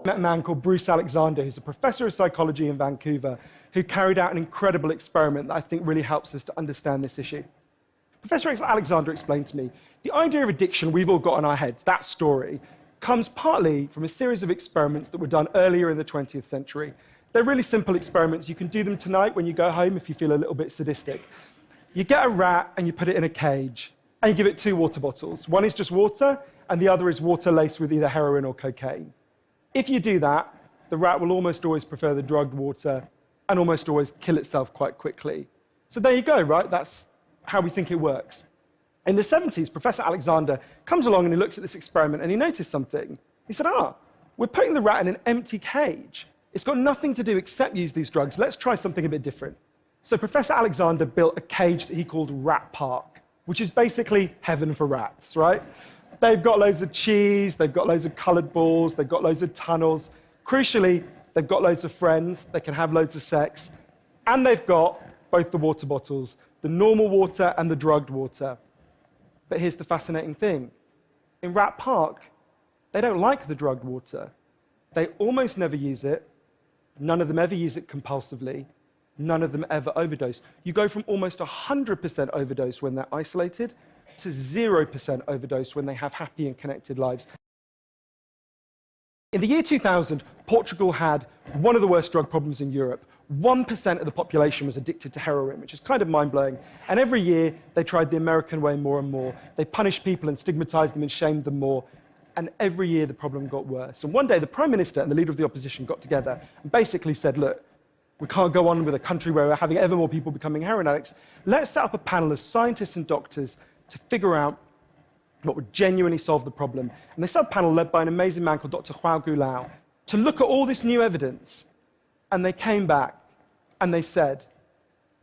met a man called Bruce Alexander, who's a professor of psychology in Vancouver, who carried out an incredible experiment that I think really helps us to understand this issue. Professor Alexander explained to me, the idea of addiction we've all got in our heads, that story, comes partly from a series of experiments that were done earlier in the 20th century. They're really simple experiments. You can do them tonight when you go home if you feel a little bit sadistic. You get a rat and you put it in a cage, and you give it 2 water bottles. One is just water, and the other is water laced with either heroin or cocaine. If you do that, the rat will almost always prefer the drugged water and almost always kill itself quite quickly. So there you go, right? That's how we think it works. In the 70s, Professor Alexander comes along and he looks at this experiment and he noticed something. He said, we're putting the rat in an empty cage. It's got nothing to do except use these drugs. Let's try something a bit different. So Professor Alexander built a cage that he called Rat Park, which is basically heaven for rats, right? They've got loads of cheese, they've got loads of colored balls, they've got loads of tunnels. Crucially, they've got loads of friends, they can have loads of sex, and they've got both the water bottles, the normal water and the drugged water. But here's the fascinating thing. In Rat Park, they don't like the drugged water. They almost never use it. None of them ever use it compulsively. None of them ever overdose. You go from almost 100% overdose when they're isolated to 0% overdose when they have happy and connected lives. In the year 2000, Portugal had one of the worst drug problems in Europe. 1% of the population was addicted to heroin, which is kind of mind-blowing. And every year, they tried the American way more and more. They punished people and stigmatized them and shamed them more. And every year, the problem got worse. And one day, the Prime Minister and the leader of the opposition got together and basically said, look, we can't go on with a country where we're having ever more people becoming heroin addicts. Let's set up a panel of scientists and doctors to figure out what would genuinely solve the problem. And they set up a panel led by an amazing man called Dr. João Goulão to look at all this new evidence. And they came back and they said,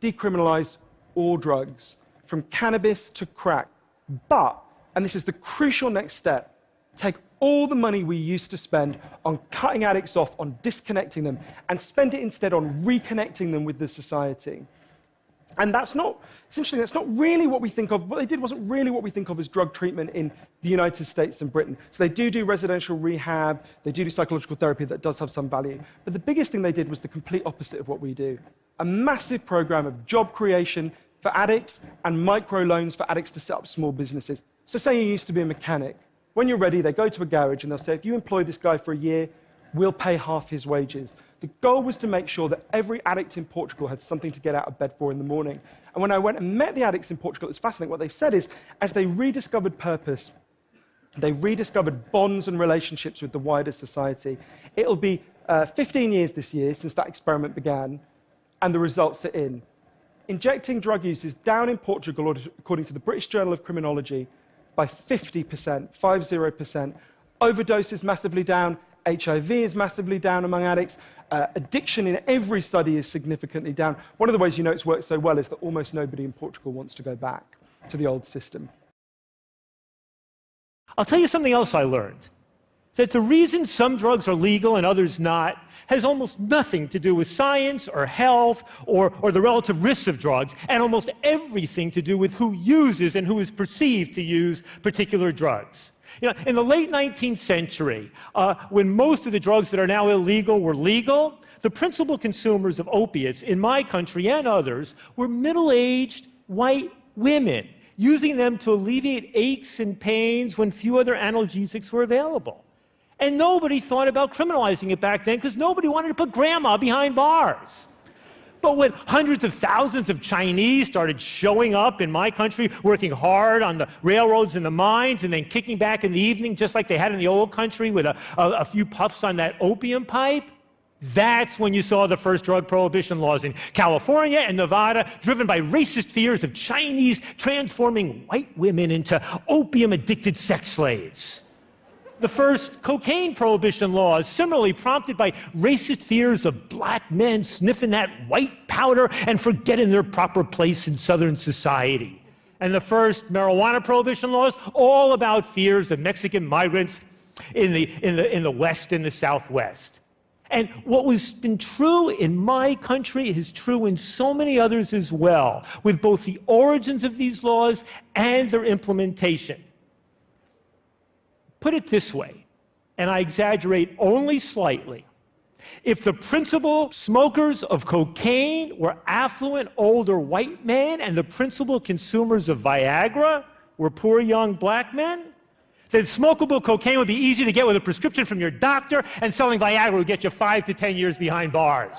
decriminalize all drugs, from cannabis to crack. But, and this is the crucial next step, take all the money we used to spend on cutting addicts off, on disconnecting them, and spend it instead on reconnecting them with the society. And that's not, essentially, that's not really what we think of. What they did wasn't really what we think of as drug treatment in the United States and Britain. So they do residential rehab, they do psychological therapy that does have some value. But the biggest thing they did was the complete opposite of what we do. A massive program of job creation for addicts and microloans for addicts to set up small businesses. So say you used to be a mechanic. When you're ready, they go to a garage and they'll say, if you employ this guy for a year, we'll pay half his wages. The goal was to make sure that every addict in Portugal had something to get out of bed for in the morning. And when I went and met the addicts in Portugal, it was fascinating. What they said is, as they rediscovered purpose, they rediscovered bonds and relationships with the wider society. It'll be 15 years this year since that experiment began, and the results are in. Injecting drug use is down in Portugal, according to the British Journal of Criminology, by 50%, 50%. Overdose is massively down. HIV is massively down among addicts. Addiction in every study is significantly down. One of the ways you know it's worked so well is that almost nobody in Portugal wants to go back to the old system. I'll tell you something else I learned. That the reason some drugs are legal and others not has almost nothing to do with science or health or the relative risks of drugs, and almost everything to do with who uses and who is perceived to use particular drugs. You know, in the late 19th century, when most of the drugs that are now illegal were legal, the principal consumers of opiates in my country and others were middle-aged white women, using them to alleviate aches and pains when few other analgesics were available. And nobody thought about criminalizing it back then because nobody wanted to put grandma behind bars. But when hundreds of thousands of Chinese started showing up in my country, working hard on the railroads and the mines, and then kicking back in the evening, just like they had in the old country with a few puffs on that opium pipe, that's when you saw the first drug prohibition laws in California and Nevada, driven by racist fears of Chinese transforming white women into opium-addicted sex slaves. The first cocaine prohibition laws, similarly prompted by racist fears of black men sniffing that white powder and forgetting their proper place in Southern society. And the first marijuana prohibition laws, all about fears of Mexican migrants in the West and the Southwest. And what was been true in my country is true in so many others as well, with both the origins of these laws and their implementation. Put it this way, and I exaggerate only slightly, if the principal smokers of cocaine were affluent older white men and the principal consumers of Viagra were poor young black men, then smokable cocaine would be easy to get with a prescription from your doctor, and selling Viagra would get you 5 to 10 years behind bars.